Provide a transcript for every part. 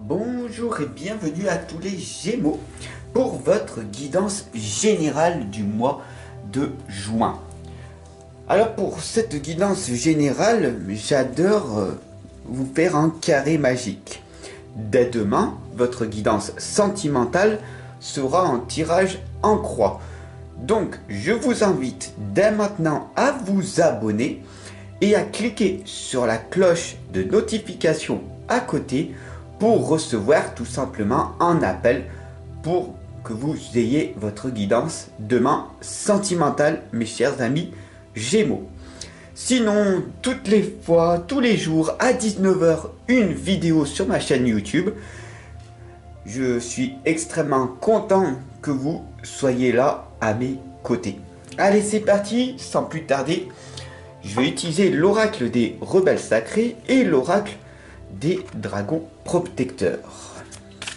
Bonjour et bienvenue à tous les Gémeaux pour votre guidance générale du mois de juin. Alors pour cette guidance générale, j'adore vous faire un carré magique. Dès demain, votre guidance sentimentale sera en tirage en croix. Donc je vous invite dès maintenant à vous abonner et à cliquer sur la cloche de notification à côté pour recevoir tout simplement un appel pour que vous ayez votre guidance demain sentimentale, mes chers amis Gémeaux. Sinon, toutes les fois, tous les jours à 19 h, une vidéo sur ma chaîne YouTube. Je suis extrêmement content que vous soyez là à mes côtés. Allez, c'est parti, sans plus tarder. Je vais utiliser l'oracle des rebelles sacrés et l'oracle des dragons protecteurs.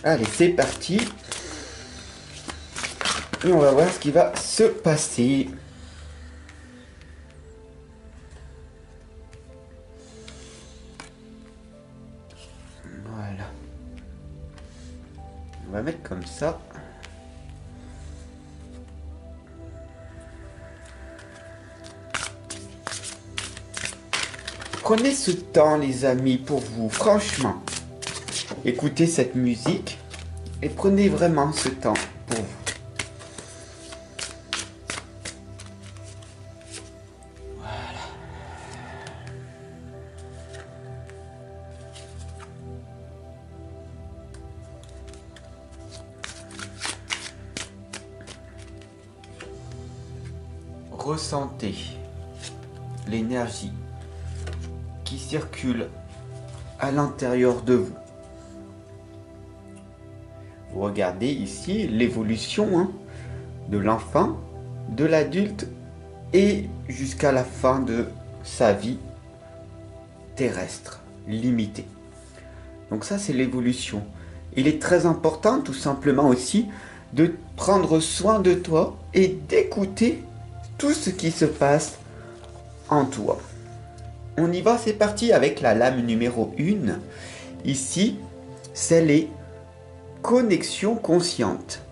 Allez, c'est parti. Et on va voir ce qui va se passer. Voilà. On va mettre comme ça. Prenez ce temps, les amis, pour vous, franchement. Écoutez cette musique et prenez vraiment ce temps pour vous. Voilà. Ressentez l'énergie qui circule à l'intérieur de vous. Vous regardez ici l'évolution de l'enfant, de l'adulte et jusqu'à la fin de sa vie terrestre, limitée. Donc ça, c'est l'évolution. Il est très important tout simplement aussi de prendre soin de toi et d'écouter tout ce qui se passe en toi. On y va, c'est parti avec la lame numéro 1. Ici, c'est les connexions conscientes.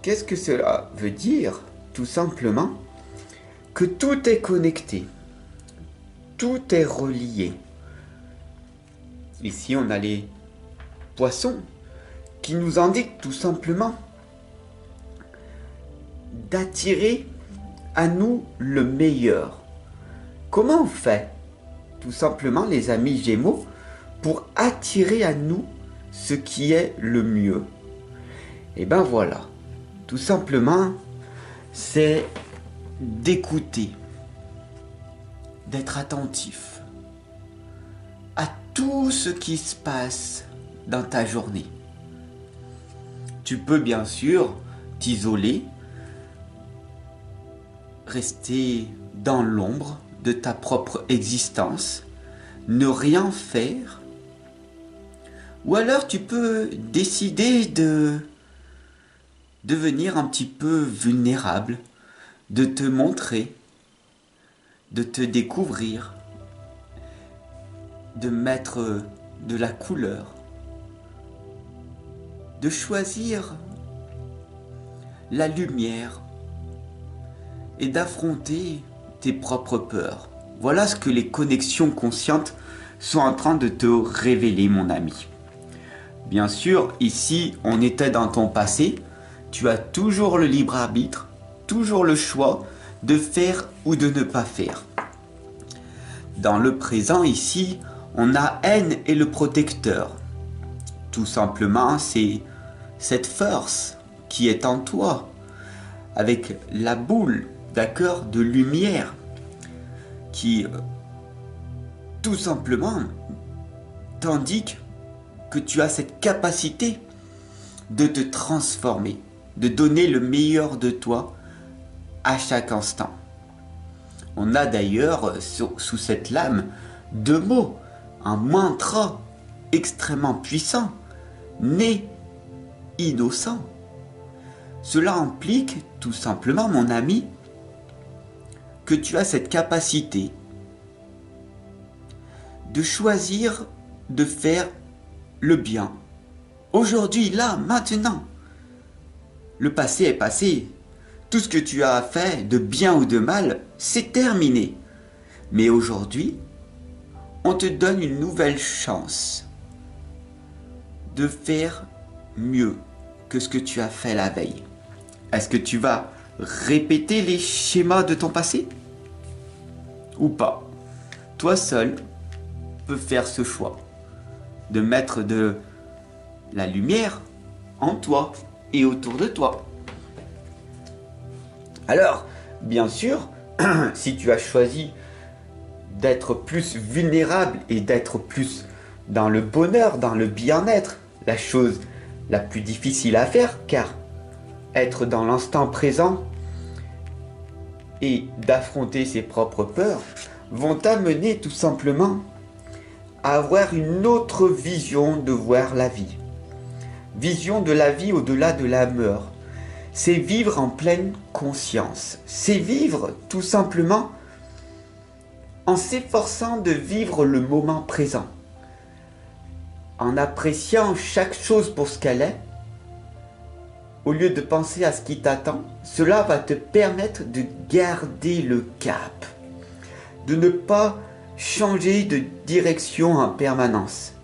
Qu'est-ce que cela veut dire? Tout simplement que tout est connecté. Tout est relié. Ici, on a les poissons qui nous indiquent tout simplement d'attirer à nous le meilleur. Comment on fait, tout simplement, les amis Gémeaux, pour attirer à nous ce qui est le mieux? Et ben voilà, tout simplement, c'est d'écouter, d'être attentif à tout ce qui se passe dans ta journée. Tu peux bien sûr t'isoler, rester dans l'ombre de ta propre existence, ne rien faire, ou alors tu peux décider de devenir un petit peu vulnérable, de te montrer, de te découvrir, de mettre de la couleur, de choisir la lumière et d'affronter tes propres peurs. Voilà ce que les connexions conscientes sont en train de te révéler, mon ami. Bien sûr, ici, on était dans ton passé. Tu as toujours le libre arbitre, toujours le choix de faire ou de ne pas faire. Dans le présent, ici, on a Haine et le protecteur. Tout simplement, c'est cette force qui est en toi, avec la boule, d'accord, de lumière, qui tout simplement t'indique que tu as cette capacité de te transformer, de donner le meilleur de toi à chaque instant. On a d'ailleurs sous cette lame 2 mots, un mantra extrêmement puissant, né innocent. Cela implique tout simplement, mon ami, que tu as cette capacité de choisir de faire le bien. Aujourd'hui, là, maintenant. Le passé est passé. Tout ce que tu as fait, de bien ou de mal, c'est terminé. Mais aujourd'hui, on te donne une nouvelle chance de faire mieux que ce que tu as fait la veille. Est-ce que tu vas répéter les schémas de ton passé? Ou pas? Toi seul peux faire ce choix de mettre de la lumière en toi et autour de toi. Alors, bien sûr, si tu as choisi d'être plus vulnérable et d'être plus dans le bonheur, dans le bien-être, la chose la plus difficile à faire, car être dans l'instant présent et d'affronter ses propres peurs vont t'amener tout simplement à avoir une autre vision de voir la vie. Vision de la vie au-delà de la mort. C'est vivre en pleine conscience. C'est vivre tout simplement en s'efforçant de vivre le moment présent. En appréciant chaque chose pour ce qu'elle est, au lieu de penser à ce qui t'attend, cela va te permettre de garder le cap, de ne pas changer de direction en permanence,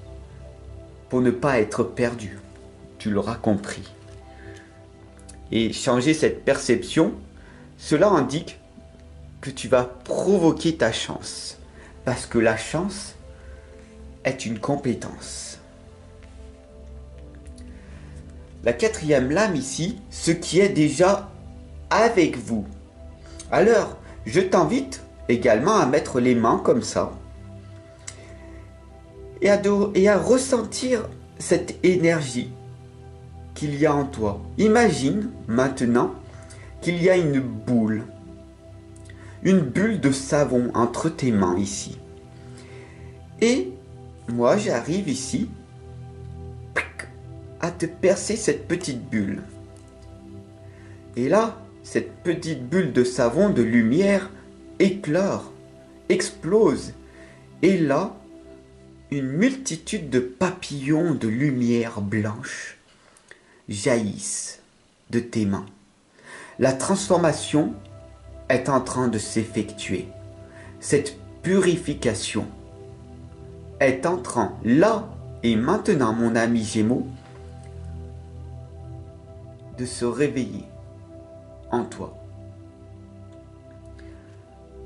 pour ne pas être perdu. Tu l'auras compris. Et changer cette perception, cela indique que tu vas provoquer ta chance, parce que la chance est une compétence. La quatrième lame ici, ce qui est déjà avec vous. Alors, je t'invite également à mettre les mains comme ça et à ressentir cette énergie qu'il y a en toi. Imagine maintenant qu'il y a une bulle de savon entre tes mains ici. Et moi, j'arrive ici à te percer cette petite bulle. Et là, cette petite bulle de savon, de lumière, éclore, explose. Et là, une multitude de papillons de lumière blanche jaillissent de tes mains. La transformation est en train de s'effectuer. Cette purification est en train, là et maintenant, mon ami Gémeaux, de se réveiller en toi.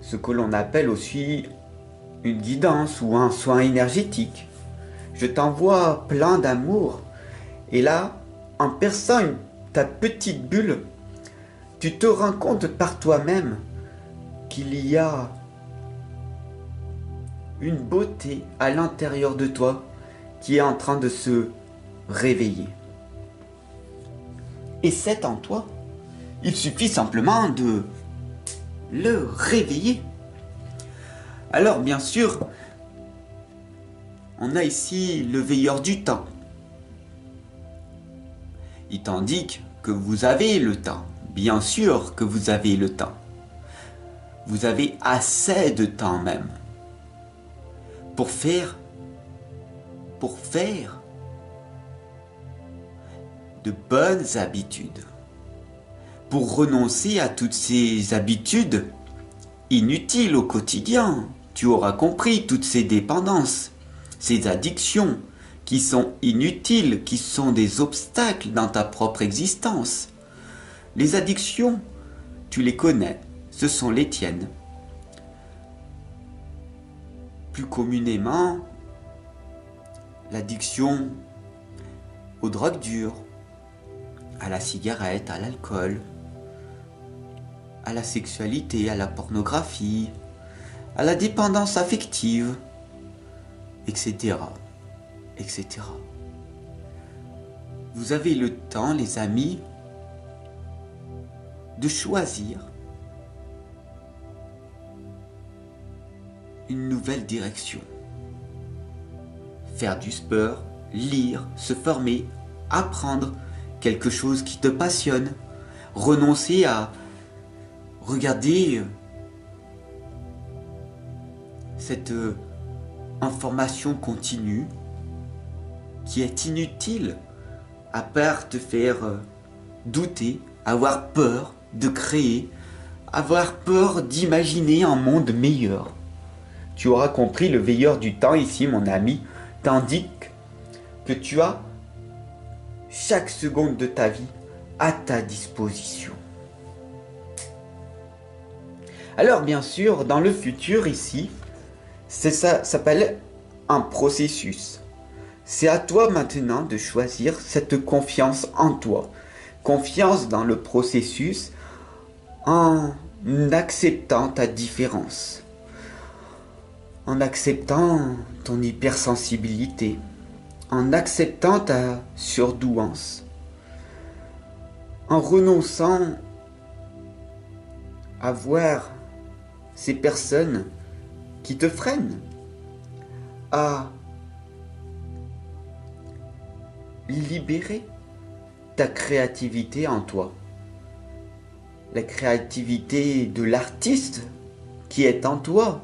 Ce que l'on appelle aussi une guidance ou un soin énergétique. Je t'envoie plein d'amour. Et là, en perçant ta petite bulle, tu te rends compte par toi-même qu'il y a une beauté à l'intérieur de toi qui est en train de se réveiller. Et c'est en toi. Il suffit simplement de le réveiller. Alors bien sûr, on a ici le veilleur du temps. Il t'indique que vous avez le temps. Bien sûr que vous avez le temps. Vous avez assez de temps même. Pour faire de bonnes habitudes. Pour renoncer à toutes ces habitudes inutiles au quotidien. Tu auras compris toutes ces dépendances, ces addictions qui sont inutiles, qui sont des obstacles dans ta propre existence. Les addictions, tu les connais, ce sont les tiennes. Plus communément, l'addiction aux drogues dures, à la cigarette, à l'alcool, à la sexualité, à la pornographie, à la dépendance affective, etc., etc. Vous avez le temps, les amis, de choisir une nouvelle direction. Faire du sport, lire, se former, apprendre quelque chose qui te passionne, renoncer à regarder cette information continue qui est inutile, à part te faire douter, avoir peur de créer, avoir peur d'imaginer un monde meilleur. Tu auras compris, le veilleur du temps ici, mon ami, t'indique que tu as chaque seconde de ta vie à ta disposition. Alors bien sûr, dans le futur ici, ça s'appelle un processus. C'est à toi maintenant de choisir cette confiance en toi. Confiance dans le processus en acceptant ta différence. En acceptant ton hypersensibilité. En acceptant ta surdouance. En renonçant à voir ces personnes qui te freinent, à libérer ta créativité en toi. La créativité de l'artiste qui est en toi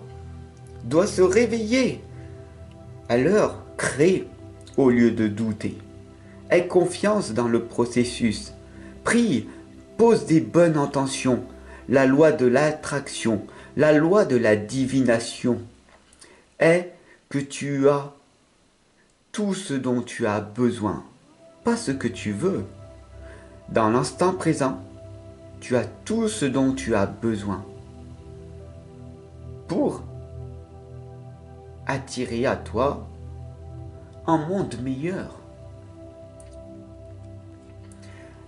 doit se réveiller. Alors, crée au lieu de douter. Aie confiance dans le processus. Prie, pose des bonnes intentions. La loi de l'attraction, la loi de la divination est que tu as tout ce dont tu as besoin, pas ce que tu veux. Dans l'instant présent, tu as tout ce dont tu as besoin pour attirer à toi un monde meilleur.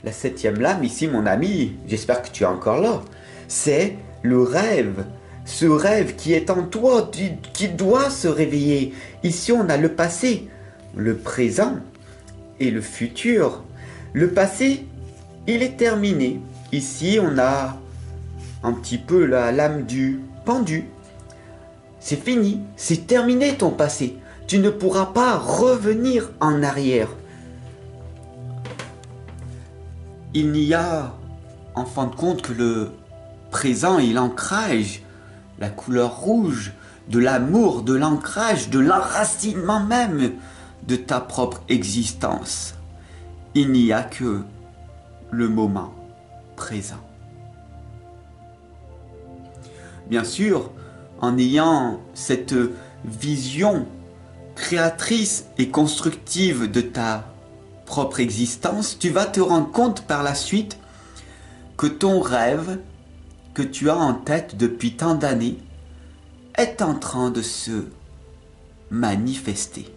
La 7e lame ici, mon ami, j'espère que tu es encore là, c'est le rêve. Ce rêve qui est en toi, qui doit se réveiller. Ici, on a le passé, le présent et le futur. Le passé, il est terminé. Ici, on a un petit peu la lame du pendu. C'est fini, c'est terminé ton passé. Tu ne pourras pas revenir en arrière. Il n'y a, en fin de compte, que le présent et l'ancrage, la couleur rouge de l'amour, de l'ancrage, de l'enracinement même de ta propre existence. Il n'y a que le moment présent. Bien sûr, en ayant cette vision créatrice et constructive de ta propre existence, tu vas te rendre compte par la suite que ton rêve que tu as en tête depuis tant d'années est en train de se manifester.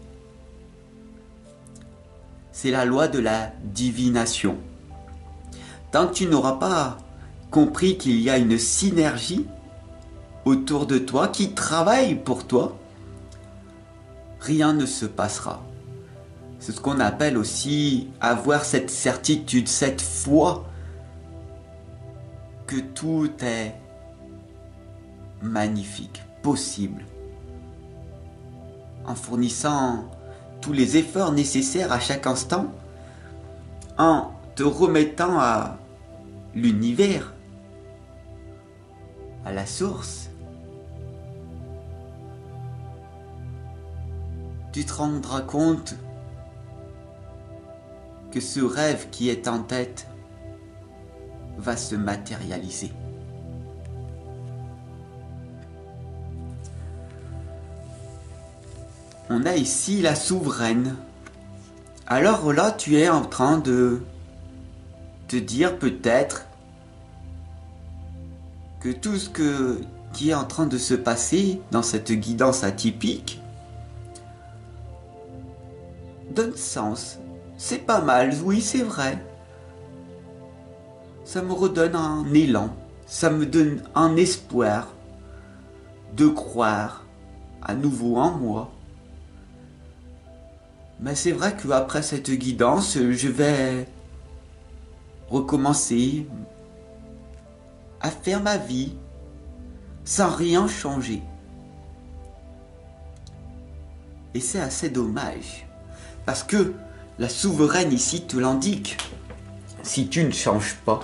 C'est la loi de la divination. Tant que tu n'auras pas compris qu'il y a une synergie autour de toi qui travaille pour toi, rien ne se passera. C'est ce qu'on appelle aussi avoir cette certitude, cette foi que tout est magnifique, possible, en fournissant tous les efforts nécessaires à chaque instant, en te remettant à l'univers, à la source. Tu te rendras compte que ce rêve qui est en tête va se matérialiser. On a ici la souveraine. Alors là, tu es en train de te dire peut-être que tout ce qui est en train de se passer dans cette guidance atypique donne sens. C'est pas mal, oui, c'est vrai. Ça me redonne un élan, ça me donne un espoir de croire à nouveau en moi. Mais c'est vrai qu'après cette guidance, je vais recommencer à faire ma vie sans rien changer. Et c'est assez dommage, parce que la souveraine ici te l'indique. Si tu ne changes pas,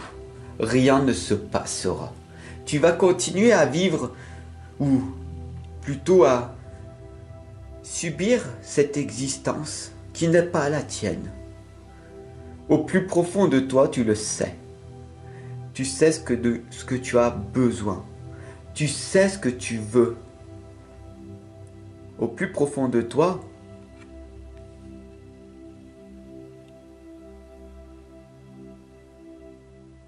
rien ne se passera. Tu vas continuer à vivre, ou plutôt à subir cette existence qui n'est pas la tienne. Au plus profond de toi, tu le sais. Tu sais ce que tu as besoin. Tu sais ce que tu veux. Au plus profond de toi,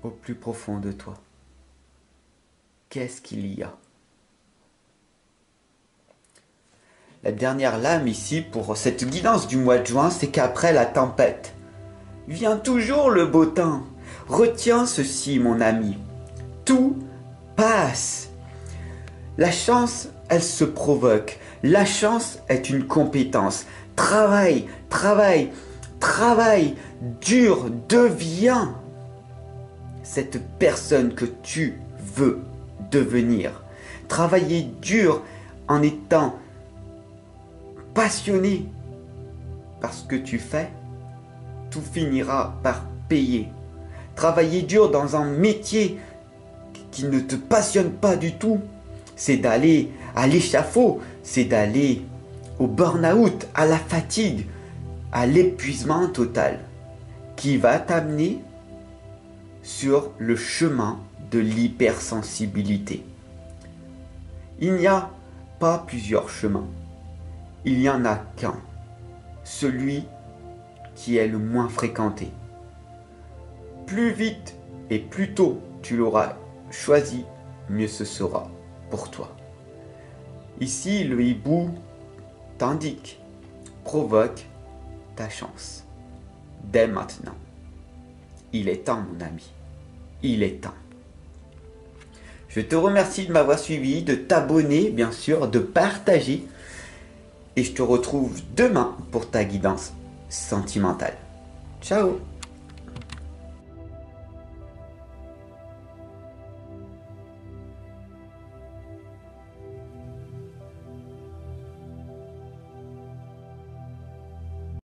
au plus profond de toi, qu'est-ce qu'il y a? La dernière lame ici pour cette guidance du mois de juin, c'est qu'après la tempête, vient toujours le beau temps. Retiens ceci, mon ami. Tout passe. La chance, elle se provoque. La chance est une compétence. Travaille, travaille, travaille, dur, deviens cette personne que tu veux devenir. Travailler dur en étant passionné par ce que tu fais, tout finira par payer. Travailler dur dans un métier qui ne te passionne pas du tout, c'est d'aller à l'échafaud, c'est d'aller au burn-out, à la fatigue, à l'épuisement total, qui va t'amener sur le chemin de l'hypersensibilité. Il n'y a pas plusieurs chemins, il n'y en a qu'un, celui qui est le moins fréquenté. Plus vite et plus tôt tu l'auras choisi, mieux ce sera pour toi. Ici, le hibou t'indique, provoque ta chance. Dès maintenant. Il est temps, mon ami. Il est temps. Je te remercie de m'avoir suivi, de t'abonner, bien sûr, de partager. Et je te retrouve demain pour ta guidance sentimentale. Ciao!